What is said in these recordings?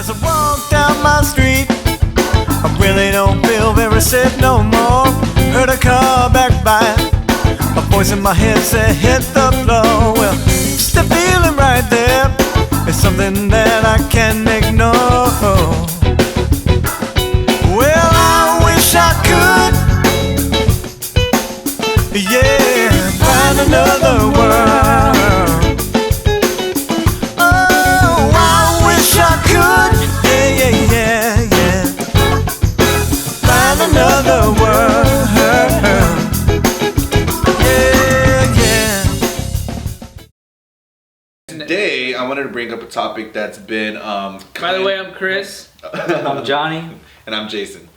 As I walk down my street, I really don't feel very safe no more. Heard a car back by, a voice in my head said hit the floor. Well, just the feeling right there is something that I can't ignore. Well, I wish I could, yeah, find another world. Oh, I wish I could, yeah, find another world. Today, I wanted to bring up a topic that's been. By the way, I'm Chris. I'm Johnny. And I'm Jason.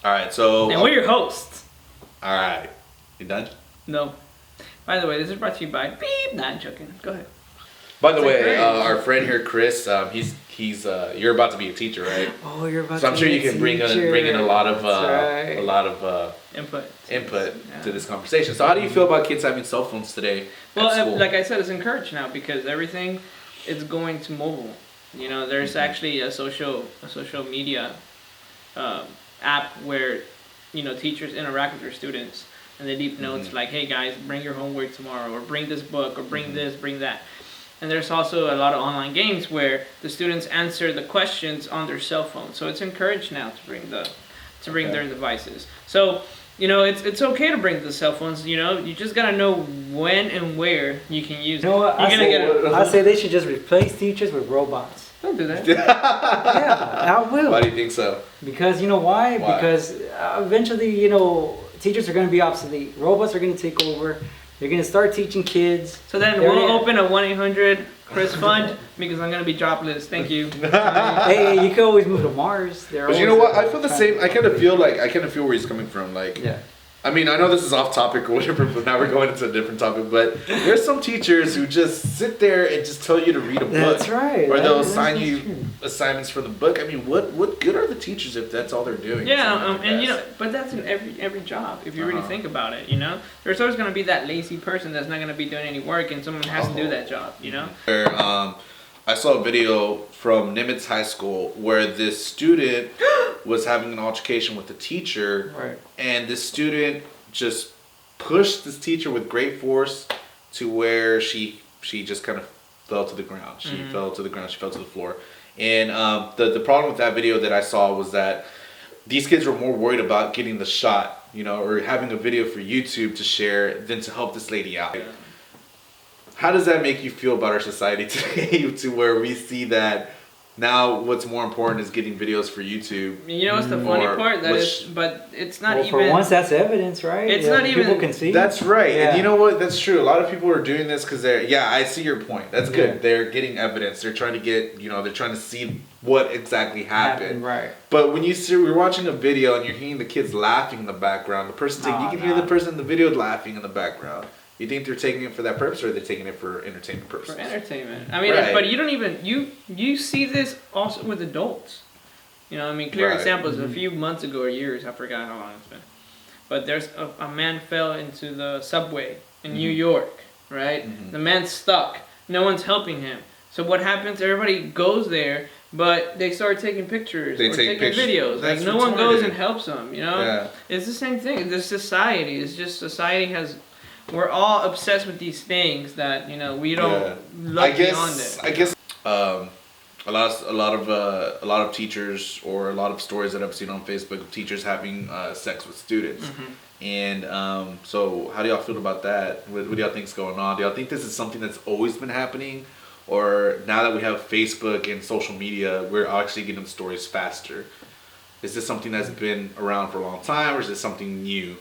Alright, so. And we're your hosts. Alright. You done? No. By the way, this is brought to you by Beep. Nah, I'm joking. Go ahead. By the way, our friend here, Chris, he's you're about to be a teacher, right? Oh, you're about so to I'm sure be you can bring in a lot of input to this conversation. So how do you feel about kids having cell phones today? Well, like I said, it's encouraged now because everything is going to mobile. You know, there's actually a social media app where, you know, teachers interact with their students and they leave notes like, hey guys, bring your homework tomorrow, or bring this book, or bring this, bring that. And there's also a lot of online games where the students answer the questions on their cell phone. So it's encouraged now to bring their devices. So, you know, it's okay to bring the cell phones. You know, you just gotta know when and where you can use it. You know what? I say they should just replace teachers with robots. Don't do that. Yeah, I will. Why do you think so? Because you know why? Because eventually, you know, teachers are going to be obsolete. Robots are going to take over. They're going to start teaching kids. So then we'll open a 1-800 Chris Fund because I'm going to be jobless. Thank you. Hey, you can always move to Mars. But you know what? I feel the same. I kind of feel where he's coming from. Like, yeah. I mean, I know this is off topic or whatever, but now we're going into a different topic. But there's some teachers who just sit there and just tell you to read a book. That's right. Or they'll assign you assignments for the book. I mean, what good are the teachers if that's all they're doing? Yeah, and you know, but that's in every job if you really think about it. You know, there's always going to be that lazy person that's not going to be doing any work, and someone has to do that job. You know. I saw a video from Nimitz High School where this student was having an altercation with the teacher, right. And this student just pushed this teacher with great force to where she just kind of fell to the ground. She fell to the ground. She fell to the floor. And the problem with that video that I saw was that these kids were more worried about getting the shot, you know, or having a video for YouTube to share than to help this lady out. Yeah. How does that make you feel about our society today to where we see that now what's more important is getting videos for YouTube? You know what's the funny part? But it's not even... For once, that's evidence, right? It's not even... People can see. That's right. Yeah. And you know what? That's true. A lot of people are doing this because they're... Yeah, I see your point. That's good. They're getting evidence. They're trying to get... You know, they're trying to see what exactly happened. Right. But when we're watching a video and you're hearing the kids laughing in the background, you can hear the person in the video laughing in the background. You think they're taking it for that purpose, or are they taking it for entertainment purposes? For entertainment. I mean, but you don't even you see this also with adults. You know, I mean, clear examples. A few months ago or years, I forgot how long it's been. But there's a man fell into the subway in New York. Right, the man's stuck. No one's helping him. So what happens? Everybody goes there, but they start taking pictures taking videos. That's like no one goes and helps them. You know, it's the same thing. The society is just we're all obsessed with these things that, you know, we don't look beyond it. I guess a lot of teachers, or a lot of stories that I've seen on Facebook of teachers having sex with students. And so how do y'all feel about that? What do y'all think's going on? Do y'all think this is something that's always been happening, or now that we have Facebook and social media, we're actually getting the stories faster? Is this something that's been around for a long time, or is this something new?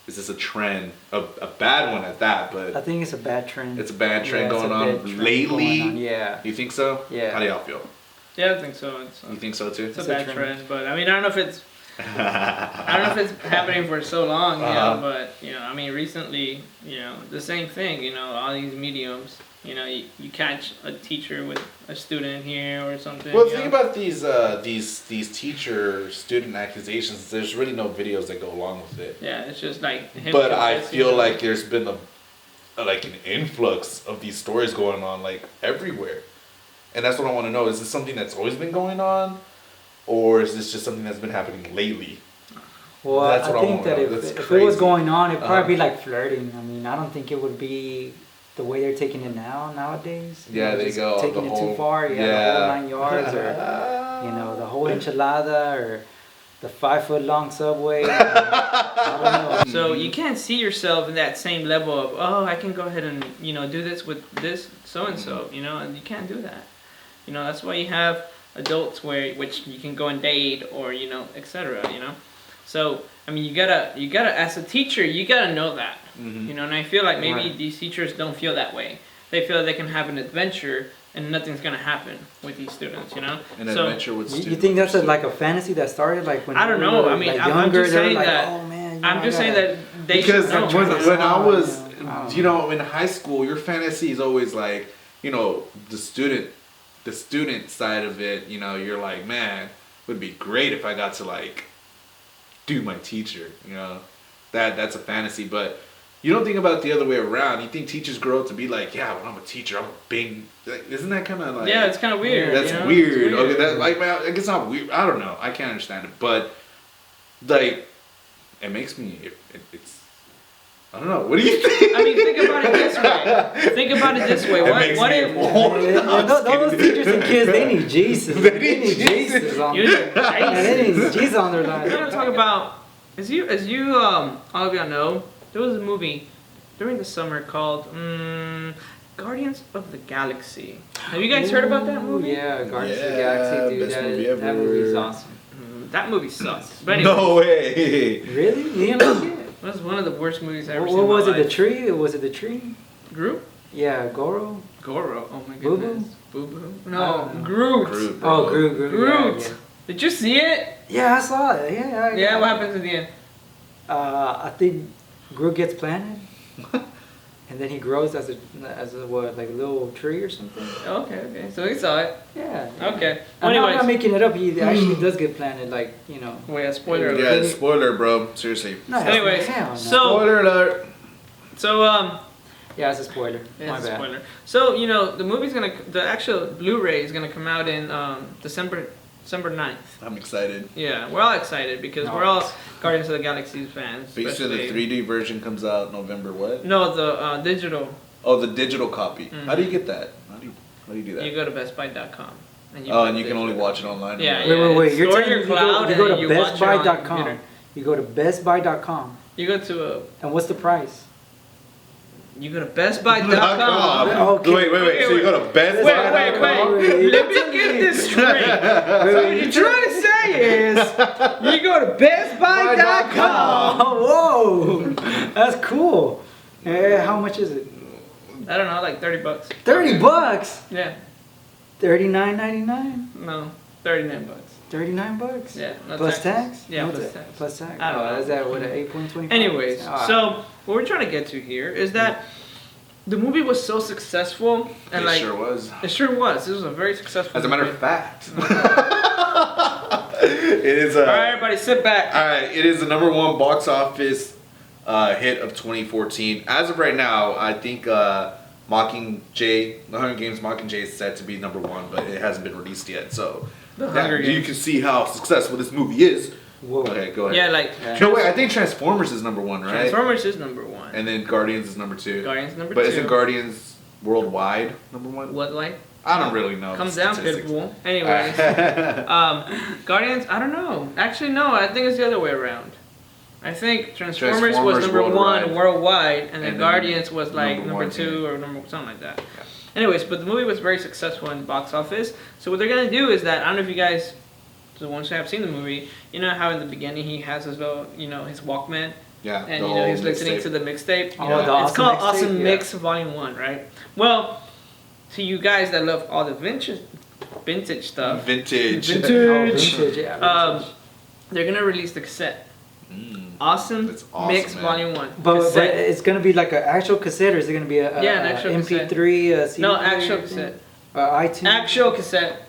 Is this a trend? A bad one at that, but... I think it's a bad trend. It's a bad trend going on lately? Yeah. You think so? Yeah. How do y'all feel? Yeah, I think so. You think so too? It's a bad trend, but I mean, I don't know if it's... I don't know if it's happening for so long, you know, but, you know, I mean, recently, you know, the same thing, you know, all these mediums, you know, you catch a teacher with a student here or something. Well, the thing about these teacher-student accusations, there's really no videos that go along with it. Yeah, it's just like him. But I feel like there's been an influx of these stories going on, like, everywhere. And that's what I want to know. Is this something that's always been going on? Or is this just something that's been happening lately? Well, That's I what I think wanna that know. if That's it was crazy. going on, it'd probably be like flirting. I mean, I don't think it would be the way they're taking it nowadays. You Yeah, know, they just go taking the it whole- too far. Yeah, yeah. the whole 9 yards, or you know, the whole enchilada, or the 5-foot long subway. I don't know. So you can't see yourself in that same level of, oh, I can go ahead and, you know, do this with this so and so, you know, and you can't do that. You know, that's why you have adults which you can go and date, or, you know, etc. You know, so I mean, you gotta as a teacher, you gotta know that. You know, and I feel like maybe Right. these teachers don't feel that way. They feel they can have an adventure and nothing's gonna happen with these students. You know, An so adventure with You students. think that's like a fantasy that started like when I don't we know. were, I mean, like, I'm younger? just They were saying like, that. oh man, you know, I'm I just saying gotta- that they Because should know. when I was, Oh. you know, in high school, your fantasy is always like, you know, the student side of it. You know, you're like, man, it would be great if I got to like do my teacher. You know, that's a fantasy, but you don't think about it the other way around. You think teachers grow up to be like, yeah, when I'm a teacher, I'm a big. Like, isn't that kind of like? Yeah, it's kind of weird. That's you know? weird. It's Okay, that like, man, I guess not weird. I don't know. I can't understand it, but like, it makes me. It's. I don't know. What do you think? I mean, think about it this way. Think about it this way. It What, makes what me if old. Yeah, I'm just those kidding. teachers and kids, they need Jesus. They They need need Jesus. Jesus on you there. Yeah, they need Jesus on their we're life. gonna talk about as you all of y'all know, there was a movie during the summer called Guardians of the Galaxy. Have you guys heard about that movie? Yeah, Guardians of the Yeah, Galaxy, dude. best That, movie that ever. movie's awesome. That movie sucked. But anyway, No way. Really? You didn't like it? it was one of the worst movies I ever What, seen. what was in it? my The tree? Was it the tree? Groot? Yeah, Goro. Goro. Oh my Boo-boo? goodness. Boo Boo. No, Groot. Groot. Oh, Groot. Groot. Yeah, Did you see it? yeah, I saw it. Yeah. Yeah. What happens at the end? I think Groot gets planted, and then he grows as a what, like a little tree or something. Okay. So we saw it. Yeah. Okay. I'm Anyways. not making it up. He actually does get planted, like, you know. Wait, a spoiler alert. Yeah, spoiler, bro. Seriously. No, Anyways, hell no. Spoiler alert. So Yeah, it's a spoiler. yeah, My it's a bad. spoiler. So the the actual Blu-ray is gonna come out in December 9th. I'm excited. Yeah, we're all excited because No. we're all Guardians of the Galaxy fans. But you said the especially- 3D version comes out November what? No, the digital. Oh, the digital copy. Mhm. How do you get that? How do you do that? You go to bestbuy.com. And Oh, buy and the you can only digital. watch it online. Yeah, Wait. You're Store telling your me cloud you go and to you watch it on your bestbuy.com. computer. You go to bestbuy.com. You go to And what's the price? bestbuy.com. Okay. Wait. So you go to Best Wait. Wait. Let me get this straight. So what you're trying to say is you go to bestbuy.com. Oh, whoa. That's cool. How much is it? I don't know, like $30. $30. Yeah. $39.99. No, $39. $39. Yeah. No Plus taxes. tax? Yeah, No plus tax. tax. Plus tax. I don't know. Is that what, 8.25? Anyways, Ah. so what we're trying to get to here is that the movie was so successful, and It like sure was. it sure was. This was a very successful. As a matter movie. of fact, it is a. All right, everybody, sit back. All right, it is the number one box office hit of 2014. As of right now, I think Mockingjay, The Hunger Games Mockingjay is set to be number one, but it hasn't been released yet. So The Hunger you Games. can see how successful this movie is. Whoa. Okay, go ahead. Yeah, like No, wait, I think Transformers is number one, right? Transformers is number one. And then Guardians is number two. Guardians number But two. isn't Guardians worldwide number one? What like I don't really know. comes the down statistics. Pitbull. Anyways, Guardians. I don't know. Actually, no. I think it's the other way around. I think Transformers was Transformers number worldwide. one worldwide, and then And then Guardians was like number number one, two or number something like that. Anyways, but the movie was very successful in box office. So what they're gonna do is that I don't know if you guys, the ones who have seen the movie, you know how in the beginning he has his little, his Walkman, Yeah. and the you know he's whole listening mixtape. to the mixtape. Oh, You know, the it's Awesome called Mixtape? Awesome Yeah. Mix Volume 1, right? Well, to you guys that love all the vintage stuff, Vintage. Oh, vintage, vintage, yeah. Vintage. they're gonna release the cassette. Mm. Awesome, That's awesome, Mix man. Volume 1. But Cassette. it's gonna be like an actual cassette, or is it gonna be a Yeah, an actual MP3, a CD? No, actual cassette. iTunes. Actual cassette.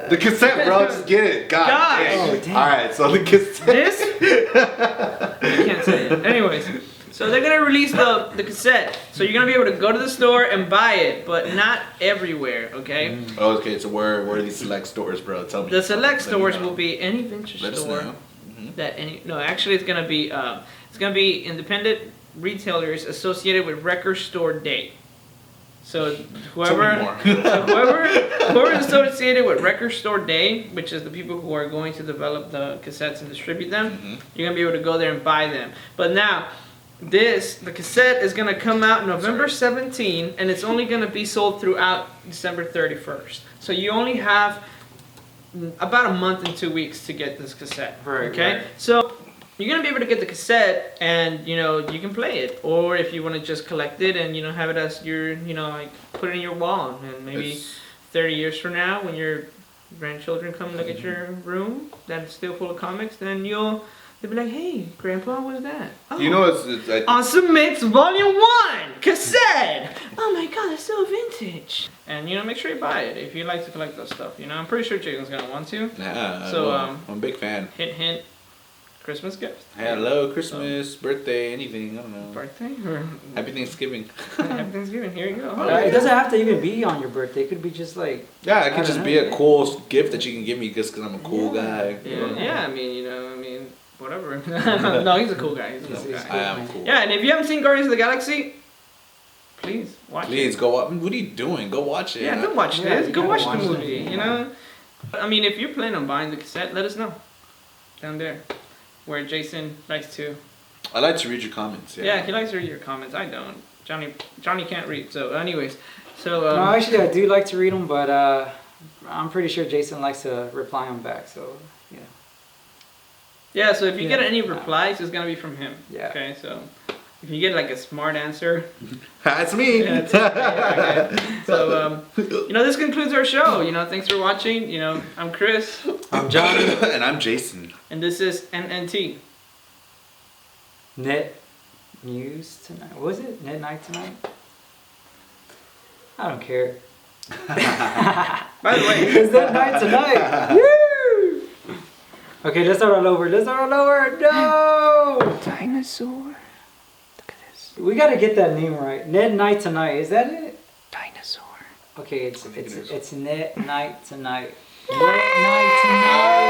The cassette, bro. Just get it. God Gosh. damn. Oh, damn. All right, so the cassette. This? I can't say it. Anyways, So they're gonna release the cassette. So you're gonna be able to go to the store and buy it, but not everywhere. Okay. Oh, okay. So where are these select stores, bro? Tell me. The select stores will be any vintage Let us store know. actually it's gonna be independent retailers associated with Record Store Day. So whoever is associated with Record Store Day, which is the people who are going to develop the cassettes and distribute them, you're gonna be able to go there and buy them. But now, the cassette is gonna come out November 17, and it's only gonna be sold throughout December 31st. So you only have about a month and 2 weeks to get this cassette. Right, Okay. right. So you're gonna be able to get the cassette, and you can play it, or if you want to just collect it and have it as your like put it in your wall, and maybe 30 years from now when your grandchildren come look at your room that's still full of comics, then they'll be like, hey, Grandpa, what's that? Oh, It's Awesome Mix Volume 1 cassette. Oh my God, that's so vintage. And make sure you buy it if you like to collect that stuff. I'm pretty sure Jason's gonna want to. Yeah. So, I'm a big fan. Hint, hint. Christmas gift. Hello, Christmas, birthday, anything. I don't know. Birthday or Happy Thanksgiving. Happy Thanksgiving. Here you go. It doesn't have to even be on your birthday. It could be just like. Yeah, it I could just don't be know. a cool gift that you can give me just because I'm a cool guy. Yeah. I mean, whatever. No, he's a cool guy. He's a cool He's guy. I am cool. Yeah, and if you haven't seen Guardians of the Galaxy, please watch it. Please go up. What are you doing? Go watch it. Yeah, go watch Yeah, this. you Go gotta watch the watch it, movie. I mean, if you're planning on buying the cassette, let us know down there, where Jason likes to. I like to read your comments. Yeah, he likes to read your comments. I don't. Johnny can't read. So, anyways, No, actually, I do like to read them, but I'm pretty sure Jason likes to reply them back. So yeah. yeah. So if you get Yeah. any replies, it's gonna be from him. Yeah. Okay. So if you get like a smart answer, That's me. yeah, it's okay. So this concludes our show. Thanks for watching. I'm Chris, I'm Johnny. And I'm Jason. and this is NNT. Net News tonight. What was it? Net Night tonight? I don't care. By the way, It's Net Night tonight. Woo! Okay, let's start all over. No! dinosaur. Look at this We gotta get that name right. Net Night tonight. Is that it? dinosaur. Okay, it's Net Night tonight. Net Night tonight.